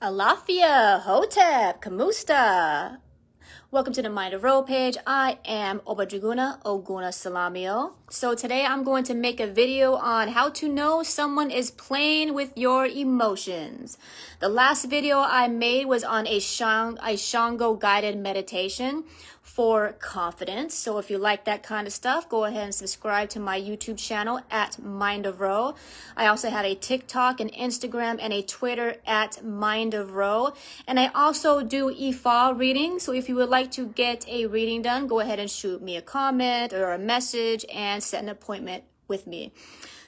Alafia, Hotep, Kamusta. Welcome to the Mind of Ro page. I am Obadriguna Oguna Salamio. So today I'm going to make a video on how to know someone is playing with your emotions. The last video I made was on a Shango guided meditation for confidence. So if you like that kind of stuff, go ahead and subscribe to my YouTube channel at Mind of Ro. I also have a TikTok, an Instagram, and a Twitter at Mind of Ro. And I also do Ifa readings. So if you would like to get a reading done, go ahead and shoot me a comment or a message and set an appointment with me.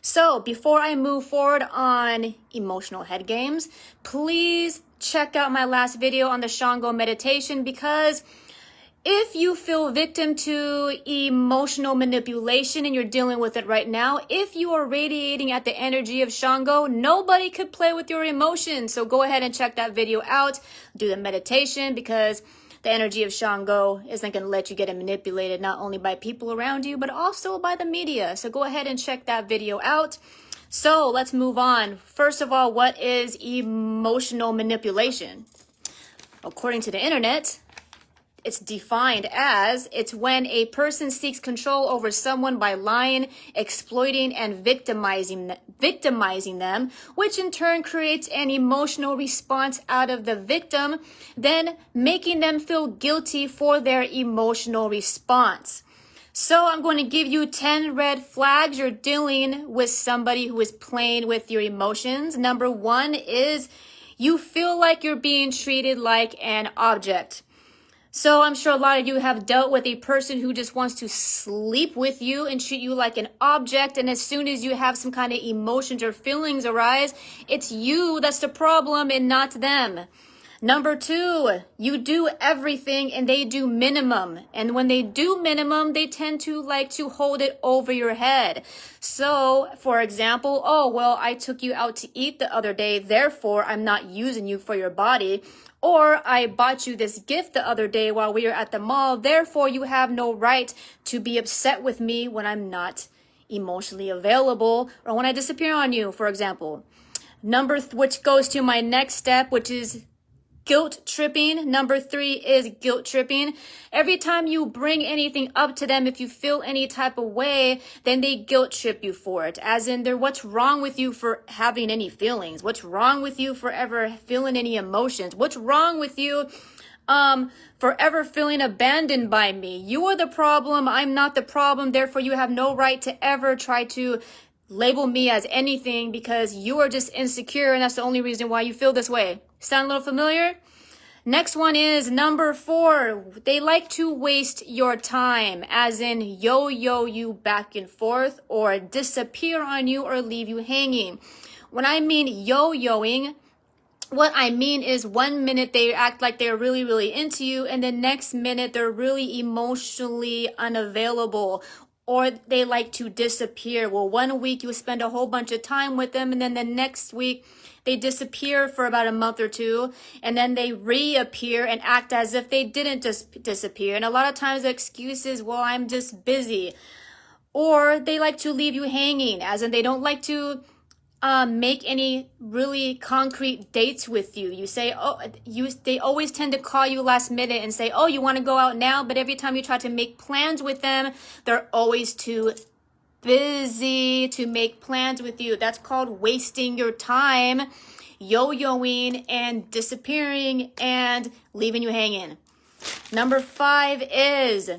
So before I move forward on emotional head games, please check out my last video on the Shango meditation, because if you feel victim to emotional manipulation and you're dealing with it right now, if you are radiating at the energy of Shango, nobody could play with your emotions. So go ahead and check that video out. Do the meditation, because the energy of Shango isn't going to let you get manipulated not only by people around you, but also by the media. So go ahead and check that video out. So let's move on. First of all, what is emotional manipulation? According to the internet, it's defined as, it's when a person seeks control over someone by lying, exploiting, and victimizing them, which in turn creates an emotional response out of the victim, then making them feel guilty for their emotional response. So I'm going to give you 10 red flags you're dealing with somebody who is playing with your emotions. Number 1 is you feel like you're being treated like an object. So I'm sure a lot of you have dealt with a person who just wants to sleep with you and treat you like an object. And as soon as you have some kind of emotions or feelings arise, it's you that's the problem and not them. Number 2, you do everything and they do minimum. And when they do minimum, they tend to like to hold it over your head. So, for example, oh, well, I took you out to eat the other day, therefore I'm not using you for your body. Or I bought you this gift the other day while we were at the mall, therefore you have no right to be upset with me when I'm not emotionally available or when I disappear on you, for example. Which goes to my next step, which is guilt tripping. Number 3 is guilt tripping. Every time you bring anything up to them, if you feel any type of way, then they guilt trip you for it. As in, what's wrong with you for having any feelings? What's wrong with you for ever feeling any emotions? What's wrong with you forever feeling abandoned by me? You are the problem. I'm not the problem. Therefore, you have no right to ever try to label me as anything, because you are just insecure and that's the only reason why you feel this way. Sound a little familiar? Next one is number 4. They like to waste your time, as in yo-yo you back and forth or disappear on you or leave you hanging. When I mean yo-yoing, what I mean is 1 minute they act like they're really, really into you, and the next minute they're really emotionally unavailable, or they like to disappear. Well, 1 week you spend a whole bunch of time with them, and then the next week they disappear for about a month or 2, and then they reappear and act as if they didn't just disappear. And a lot of times the excuse is, well, I'm just busy. Or they like to leave you hanging, as in they don't like to make any really concrete dates with you. You say, they always tend to call you last minute and say, oh, you want to go out now? But every time you try to make plans with them, they're always too busy to make plans with you. That's called wasting your time, yo-yoing and disappearing and leaving you hanging. Number 5 is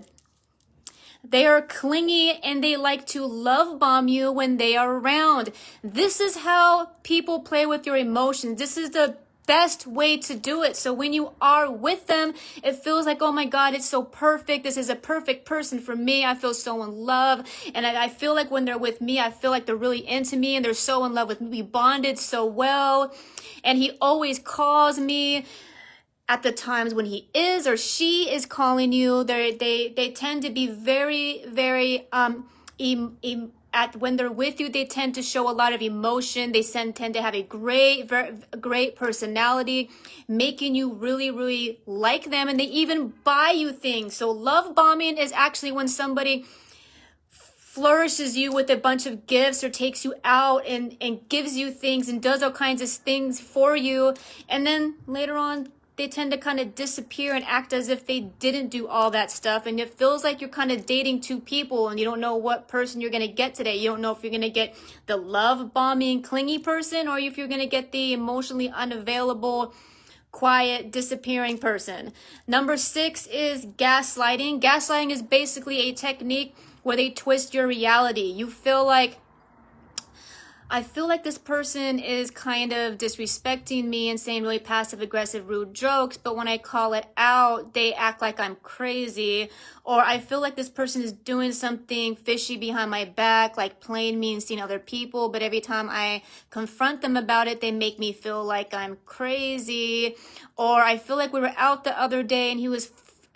they are clingy and they like to love bomb you when they are around. This is how people play with your emotions. This is the best way to do it. So when you are with them, it feels like, oh my God, it's so perfect. This is a perfect person for me. I feel so in love. And I feel like when they're with me, I feel like they're really into me and they're so in love with me. We bonded so well. And he always calls me at the times when he is or she is calling you. They tend to be very, very, when they're with you, they tend to show a lot of emotion. They tend to have a great personality, making you really, really like them. And they even buy you things. So love bombing is actually when somebody flourishes you with a bunch of gifts or takes you out and gives you things and does all kinds of things for you. And then later on, they tend to kind of disappear and act as if they didn't do all that stuff. And it feels like you're kind of dating two people and you don't know what person you're going to get today. You don't know if you're going to get the love bombing, clingy person, or if you're going to get the emotionally unavailable, quiet, disappearing person. Number 6 is gaslighting. Gaslighting is basically a technique where they twist your reality. You feel like, I feel like this person is kind of disrespecting me and saying really passive aggressive rude jokes, but when I call it out, they act like I'm crazy. Or I feel like this person is doing something fishy behind my back, like playing me and seeing other people, but every time I confront them about it, they make me feel like I'm crazy. Or I feel like we were out the other day and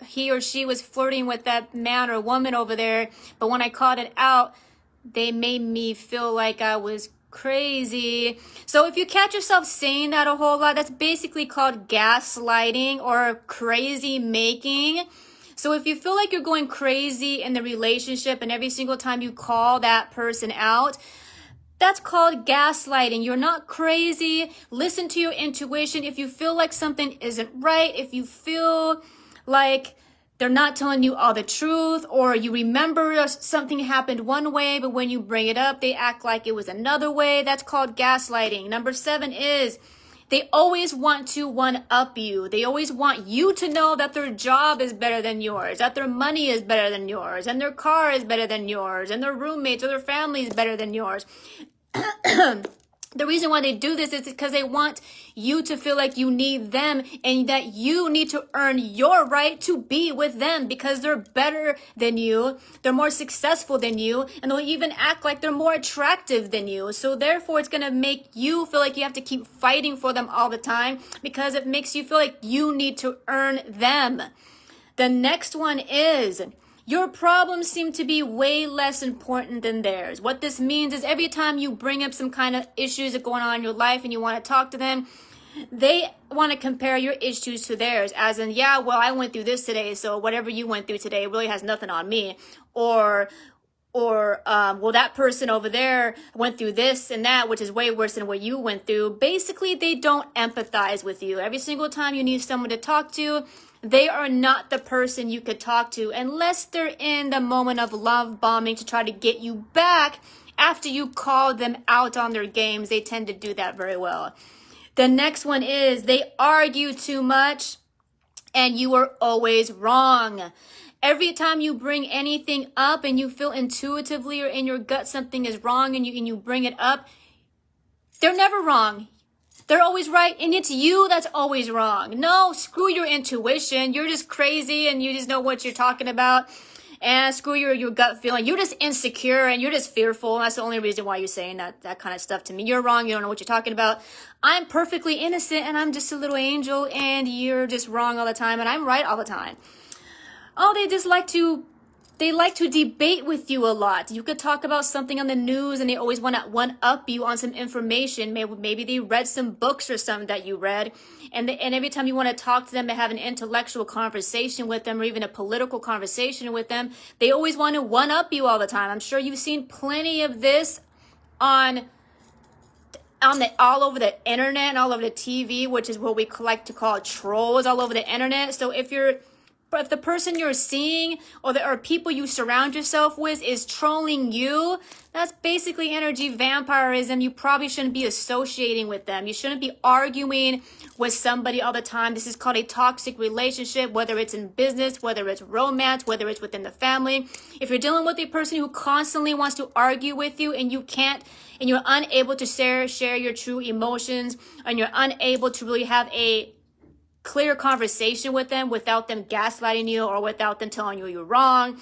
he or she was flirting with that man or woman over there, but when I called it out, they made me feel like I was crazy. So if you catch yourself saying that a whole lot, that's basically called gaslighting or crazy making. So if you feel like you're going crazy in the relationship and every single time you call that person out, that's called gaslighting. You're not crazy. Listen to your intuition. If you feel like something isn't right, if you feel like they're not telling you all the truth, or you remember something happened one way, but when you bring it up, they act like it was another way. That's called gaslighting. Number 7 is they always want to one-up you. They always want you to know that their job is better than yours, that their money is better than yours, and their car is better than yours, and their roommates or their family is better than yours. The reason why they do this is because they want you to feel like you need them and that you need to earn your right to be with them because they're better than you, they're more successful than you, and they'll even act like they're more attractive than you. So therefore, it's going to make you feel like you have to keep fighting for them all the time because it makes you feel like you need to earn them. The next one is your problems seem to be way less important than theirs. What this means is every time you bring up some kind of issues that are going on in your life and you want to talk to them, they want to compare your issues to theirs. As in, yeah, well, I went through this today, so whatever you went through today really has nothing on me. Or well, that person over there went through this and that, which is way worse than what you went through. Basically, they don't empathize with you. Every single time you need someone to talk to, they are not the person you could talk to unless they're in the moment of love bombing to try to get you back after you call them out on their games. They tend to do that very well. The next one is they argue too much and you are always wrong. Every time you bring anything up and you feel intuitively or in your gut something is wrong and you bring it up, they're never wrong. They're always right, and it's you that's always wrong. No, screw your intuition. You're just crazy, and you just know what you're talking about. And screw your gut feeling. You're just insecure, and you're just fearful. That's the only reason why you're saying that kind of stuff to me. You're wrong. You don't know what you're talking about. I'm perfectly innocent, and I'm just a little angel, and you're just wrong all the time, and I'm right all the time. Oh, they like to debate with you a lot. You could talk about something on the news and they always want to one-up you on some information. Maybe they read some books or something that you read. And every time you want to talk to them and have an intellectual conversation with them or even a political conversation with them, they always want to one-up you all the time. I'm sure you've seen plenty of this all over the internet and all over the TV, which is what we like to call trolls all over the internet. So if the person you're seeing or people you surround yourself with is trolling you, that's basically energy vampirism. You probably shouldn't be associating with them. You shouldn't be arguing with somebody all the time. This is called a toxic relationship, whether it's in business, whether it's romance, whether it's within the family. If you're dealing with a person who constantly wants to argue with you and you're unable to share your true emotions and you're unable to really have a clear conversation with them without them gaslighting you or without them telling you you're wrong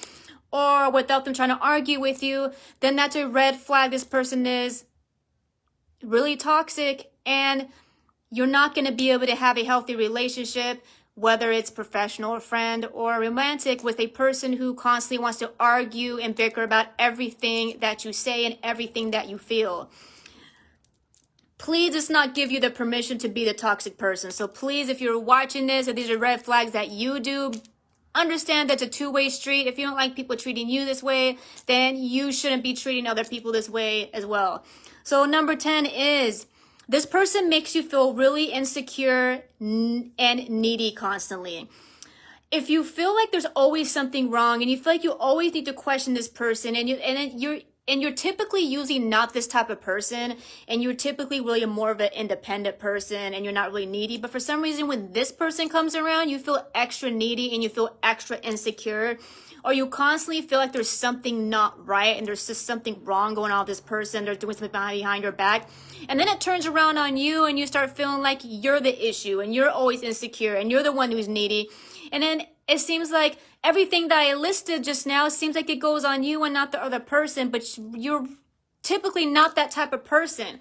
or without them trying to argue with you, then that's a red flag. This person is really toxic and you're not going to be able to have a healthy relationship, whether it's professional or friend or romantic, with a person who constantly wants to argue and bicker about everything that you say and everything that you feel. Please, it's not give you the permission to be the toxic person. So please, if you're watching this, if these are red flags that you do, understand that's a two-way street. If you don't like people treating you this way, then you shouldn't be treating other people this way as well. So number 10 is, this person makes you feel really insecure and needy constantly. If you feel like there's always something wrong and you feel like you always need to question this person, and you're typically usually not this type of person, and you're typically really more of an independent person and you're not really needy, but for some reason when this person comes around, you feel extra needy and you feel extra insecure, or you constantly feel like there's something not right and there's just something wrong going on with this person, they're doing something behind your back, and then it turns around on you and you start feeling like you're the issue and you're always insecure and you're the one who's needy. And then it seems like everything that I listed just now seems like it goes on you and not the other person, but you're typically not that type of person.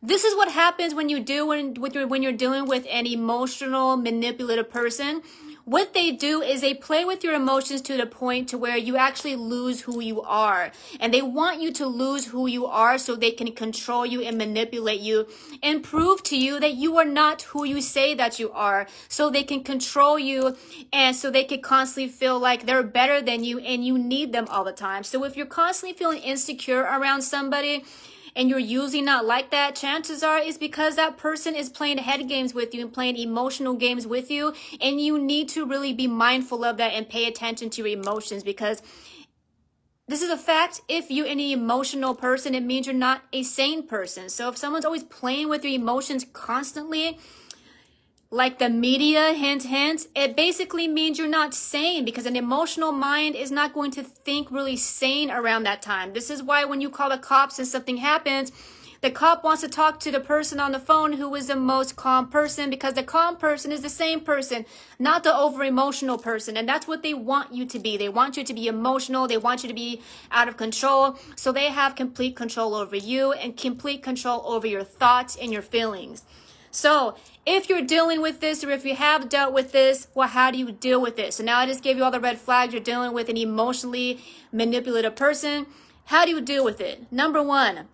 This is what happens when you're dealing with an emotional, manipulative person. What they do is they play with your emotions to the point to where you actually lose who you are. And they want you to lose who you are so they can control you and manipulate you and prove to you that you are not who you say that you are. So they can control you, and so they can constantly feel like they're better than you and you need them all the time. So if you're constantly feeling insecure around somebody, and you're usually not like that, chances are it's because that person is playing head games with you and playing emotional games with you, and you need to really be mindful of that and pay attention to your emotions, because this is a fact. If you're an emotional person, it means you're not a sane person. So if someone's always playing with your emotions constantly, like the media, hint, hint, it basically means you're not sane, because an emotional mind is not going to think really sane around that time. This is why when you call the cops and something happens, the cop wants to talk to the person on the phone who is the most calm person, because the calm person is the same person, not the over-emotional person. And that's what they want you to be. They want you to be emotional. They want you to be out of control. So they have complete control over you and complete control over your thoughts and your feelings. So if you're dealing with this, or if you have dealt with this, well, how do you deal with it? So now I just gave you all the red flags. You're dealing with an emotionally manipulative person. How do you deal with it? Number 1,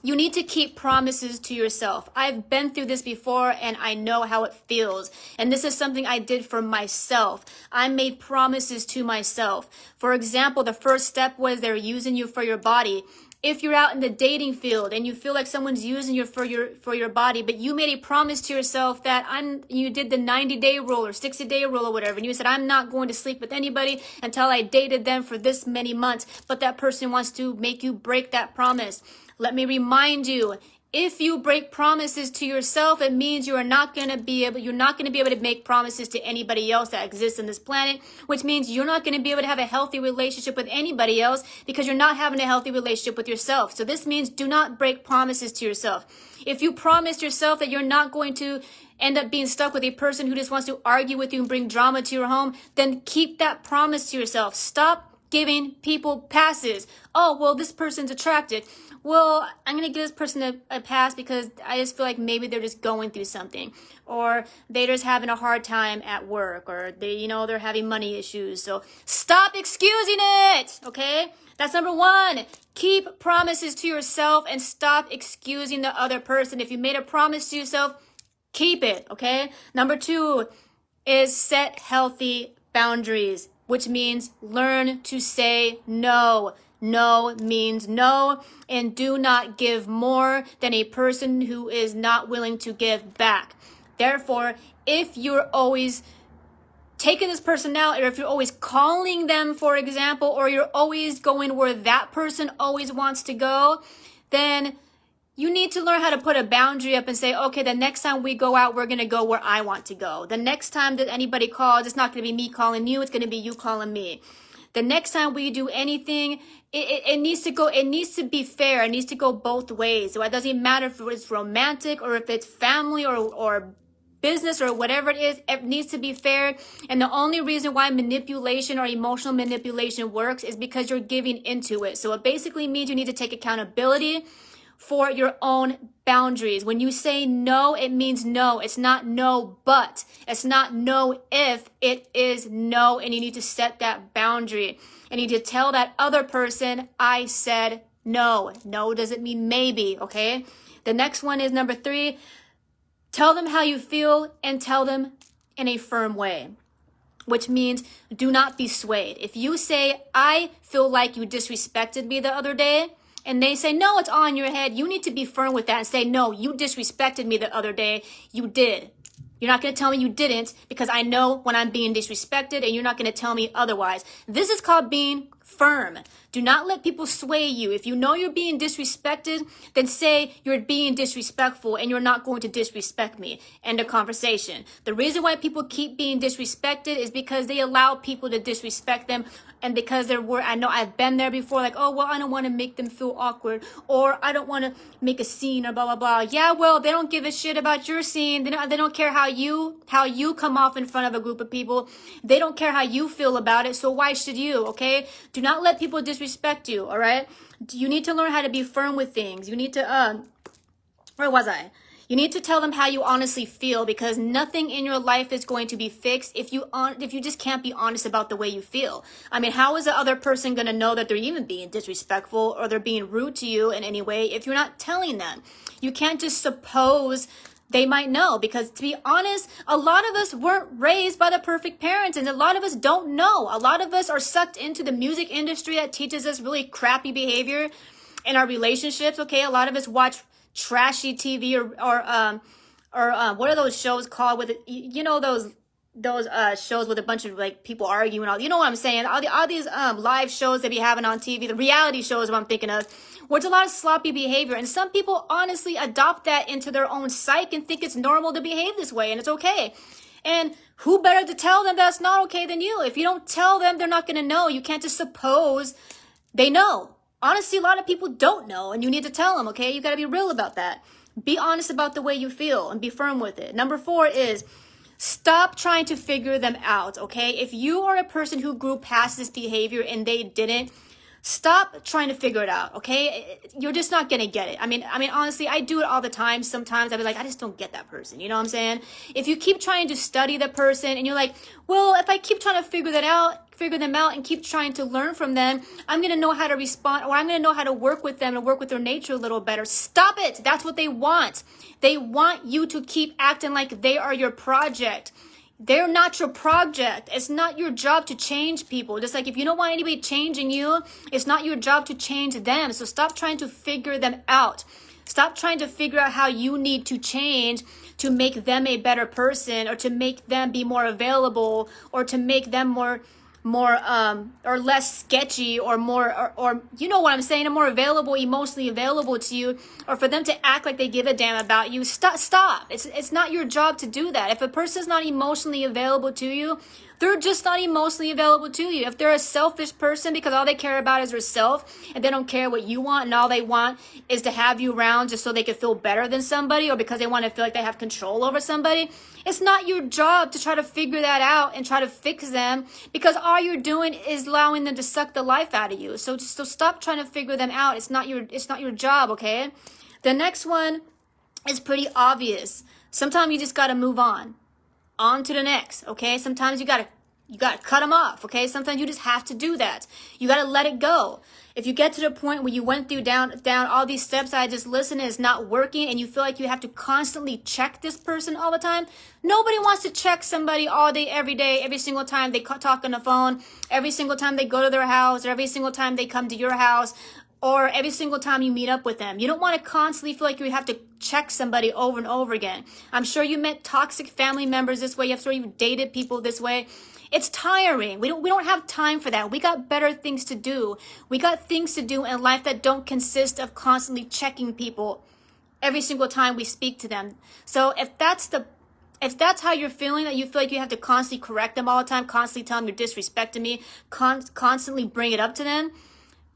you need to keep promises to yourself. I've been through this before and I know how it feels. And this is something I did for myself. I made promises to myself. For example, the first step was they're using you for your body. If you're out in the dating field and you feel like someone's using you for your body, but you made a promise to yourself that you did the 90-day rule or 60-day rule or whatever, and you said, I'm not going to sleep with anybody until I dated them for this many months, but that person wants to make you break that promise. Let me remind you, if you break promises to yourself, it means you're not going to be able to make promises to anybody else that exists on this planet, which means you're not going to be able to have a healthy relationship with anybody else, because you're not having a healthy relationship with yourself. So this means do not break promises to yourself. If you promised yourself that you're not going to end up being stuck with a person who just wants to argue with you and bring drama to your home, then keep that promise to yourself. Stop giving people passes. Oh, well, this person's attracted. Well, I'm going to give this person a pass because I just feel like maybe they're just going through something, or they're just having a hard time at work, or they're having money issues. So stop excusing it. Okay. That's number 1. Keep promises to yourself and stop excusing the other person. If you made a promise to yourself, keep it. Okay. Number 2 is set healthy boundaries, which means learn to say no. No means no, and do not give more than a person who is not willing to give back. Therefore, if you're always taking this person out, or if you're always calling them, for example, or you're always going where that person always wants to go, then you need to learn how to put a boundary up and say, okay, the next time we go out, we're going to go where I want to go. The next time that anybody calls, it's not going to be me calling you, it's going to be you calling me. The next time we do anything, it needs to be fair. It needs to go both ways. So it doesn't matter if it's romantic or if it's family or business or whatever it is. It needs to be fair. And the only reason why manipulation or emotional manipulation works is because you're giving into it. So it basically means you need to take accountability for your own boundaries. When you say no, it means no. It's not no, but. It's not no if, it is no. And you need to set that boundary. And you need to tell that other person, I said no. No doesn't mean maybe, okay? The next one is number 3. Tell them how you feel and tell them in a firm way. which means do not be swayed. If you say, I feel like you disrespected me the other day, and they say, no, it's all in your head, you need to be firm with that and say, no, you disrespected me the other day. You did. You're not going to tell me you didn't, because I know when I'm being disrespected, and you're not going to tell me otherwise. This is called being firm. Do not let people sway you. If you know you're being disrespected, then say you're being disrespectful and you're not going to disrespect me. End of conversation. The reason why people keep being disrespected is because they allow people to disrespect them, and because I know I've been there before, like, oh, well, I don't want to make them feel awkward, or I don't want to make a scene, or blah, blah, blah. Yeah, well, they don't give a shit about your scene. They don't care how you come off in front of a group of people. They don't care how you feel about it, so why should you, okay? Do not let people disrespect you, all right? You need to learn how to be firm with things. You need to, where was I? You need to tell them how you honestly feel, because nothing in your life is going to be fixed if you just can't be honest about the way you feel. I mean, how is the other person going to know that they're even being disrespectful or they're being rude to you in any way if you're not telling them? You can't just suppose they might know, because to be honest, a lot of us weren't raised by the perfect parents, and a lot of us don't know. A lot of us are sucked into the music industry that teaches us really crappy behavior in our relationships, okay? A lot of us watch trashy TV or what are those shows called with, you know, those shows with a bunch of like people arguing, all, you know what I'm saying? All these live shows that be having on TV, the reality shows what I'm thinking of, where it's a lot of sloppy behavior, and some people honestly adopt that into their own psyche and think it's normal to behave this way, and it's okay. And who better to tell them that's not okay than you? If you don't tell them, they're not going to know. You can't just suppose they know. Honestly, a lot of people don't know, and you need to tell them, okay? You got to be real about that. Be honest about the way you feel and be firm with it. Number 4 is stop trying to figure them out, okay? If you are a person who grew past this behavior and they didn't, stop trying to figure it out, okay? You're just not going to get it. I mean, honestly, I do it all the time. Sometimes I'll be like, I just don't get that person. You know what I'm saying? If you keep trying to study the person and you're like, well, if I keep trying to figure them out and keep trying to learn from them, I'm going to know how to respond, or I'm going to know how to work with them and work with their nature a little better. Stop it. That's what they want. They want you to keep acting like they are your project. They're not your project. It's not your job to change people. Just like if you don't want anybody changing you, it's not your job to change them. So stop trying to figure them out. Stop trying to figure out how you need to change to make them a better person, or to make them be more available, or to make them more or less sketchy, or more or you know what I'm saying, more available, emotionally available to you, or for them to act like they give a damn about you. Stop. It's not your job to do that. If a person's not emotionally available to you, they're just not emotionally available to you. If they're a selfish person because all they care about is their self, and they don't care what you want, and all they want is to have you around just so they can feel better than somebody, or because they want to feel like they have control over somebody, it's not your job to try to figure that out and try to fix them, because all you're doing is allowing them to suck the life out of you. So stop trying to figure them out. It's not your job, okay? The next one is pretty obvious. Sometimes you just got to move on to the next, okay? Sometimes you gotta cut them off, okay? Sometimes you just have to do that. You gotta let it go. If you get to the point where you went through down all these steps I just listened and it's not working, and you feel like you have to constantly check this person all the time, nobody wants to check somebody all day, every day, every single time they talk on the phone, every single time they go to their house, or every single time they come to your house, or every single time you meet up with them. You don't want to constantly feel like you have to check somebody over and over again. I'm sure you met toxic family members this way. I'm sure you dated people this way. It's tiring. We don't have time for that. We got better things to do. We got things to do in life that don't consist of constantly checking people every single time we speak to them. So if that's how you're feeling, that you feel like you have to constantly correct them all the time, constantly tell them you're disrespecting me, constantly bring it up to them,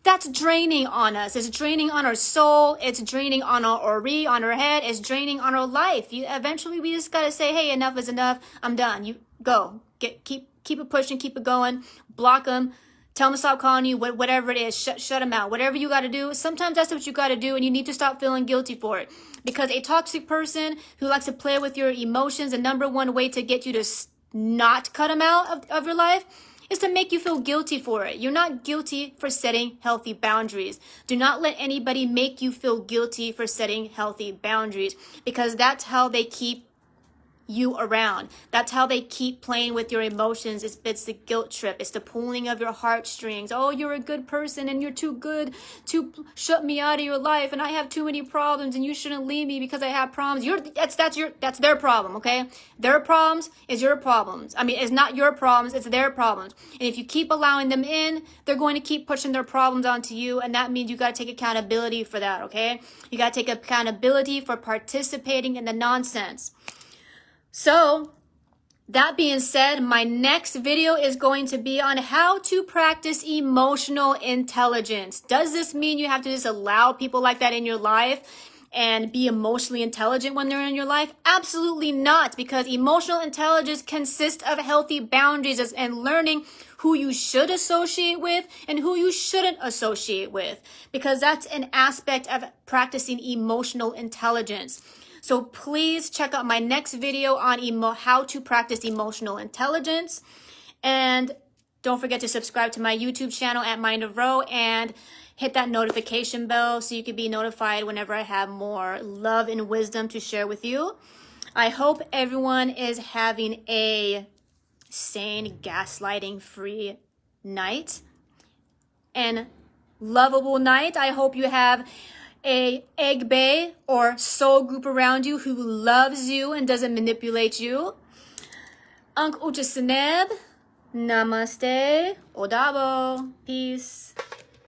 that's draining on us. It's draining on our soul. It's draining on our aura, on our head. It's draining on our life. Eventually, we just got to say, hey, enough is enough. I'm done. You go. Keep it pushing. Keep it going. Block them. Tell them to stop calling you. Whatever it is, shut them out. Whatever you got to do. Sometimes that's what you got to do, and you need to stop feeling guilty for it. Because a toxic person who likes to play with your emotions, the number one way to get you to not cut them out of your life is to make you feel guilty for it. You're not guilty for setting healthy boundaries. Do not let anybody make you feel guilty for setting healthy boundaries, because that's how they keep you around. That's how they keep playing with your emotions. It's the guilt trip. It's the pulling of your heartstrings. Oh, you're a good person and you're too good to shut me out of your life, and I have too many problems and you shouldn't leave me because I have problems. That's their problem, okay? Their problems is your problems. I mean, it's not your problems, it's their problems. And if you keep allowing them in, they're going to keep pushing their problems onto you, and that means you got to take accountability for that, okay? You got to take accountability for participating in the nonsense. So, that being said, my next video is going to be on how to practice emotional intelligence. Does this mean you have to just allow people like that in your life and be emotionally intelligent when they're in your life? Absolutely not, because emotional intelligence consists of healthy boundaries and learning who you should associate with and who you shouldn't associate with, because that's an aspect of practicing emotional intelligence. So please check out my next video on how to practice emotional intelligence. And don't forget to subscribe to my YouTube channel at Mind of Ro and hit that notification bell so you can be notified whenever I have more love and wisdom to share with you. I hope everyone is having a sane, gaslighting-free night and lovable night. I hope you have a egg bae or soul group around you who loves you and doesn't manipulate you. Unc Uchasaneb, namaste, odabo, peace.